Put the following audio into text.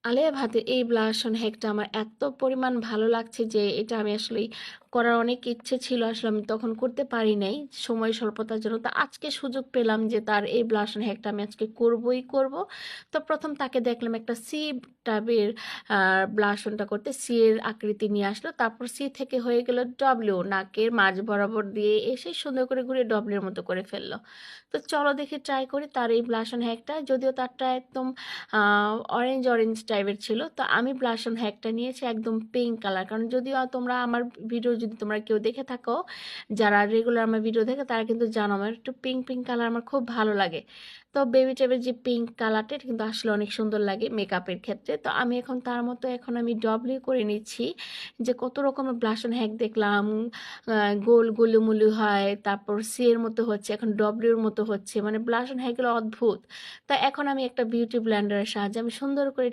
আলিয়া ভাতের এই blush on হ্যাকটা আমার এত পরিমাণ ভালো লাগছে যে এটা আমি আসলেই করার অনেক ইচ্ছে ছিল, আসলে আমি তখন করতে পারি নাই সময় স্বল্পতার জন্য। তো আজকে সুযোগ পেলাম যে তার এই ব্লাশ অন হ্যাকটা আমি আজকে করবই করব। তো প্রথম তাকে দেখলাম একটা সি টাইপের ব্লাশ অনটা করতে, সি এর আকৃতি নিয়ে আসলো, তারপর সি থেকে হয়ে গেল ডব্লিউ, নাকের মাঝ বরাবর দিয়ে এসে সুন্দর করে ঘুরে ডব্লিউর মতো করে ফেললো। তো চলো দেখে ট্রাই করি তার এই ব্লাশ অন হ্যাকটা, যদিও তারটা একদম অরেঞ্জ অরেঞ্জ টাইপের ছিল। তো আমি ব্লাশ অন হ্যাকটা নিয়েছি একদম পিঙ্ক কালার, কারণ যদিও তোমরা আমার ভিডিও যদি তোমরা কেউ দেখে থাকো, যারা রেগুলার আমার ভিডিও দেখে তারা কিন্তু জানো আমার একটু পিঙ্ক পিঙ্ক কালার আমার খুব ভালো লাগে। তো বেবি টাইপের যে পিঙ্ক কালারটা এটা কিন্তু আসলে অনেক সুন্দর লাগে মেকআপের ক্ষেত্রে। তো আমি এখন তার মতো এখন আমি ডবলিউ করে নিচ্ছি। যে কত রকমের ব্লাশ অন হ্যাক দেখলাম, গোল গোলুমুলু হয়, তারপর সি এর মতো হচ্ছে, এখন ডব্লিউর মতো হচ্ছে, মানে ব্লাশ অন হ্যাকগুলো অদ্ভুত। তা এখন আমি একটা বিউটি ব্লেন্ডারের সাহায্যে আমি সুন্দর করে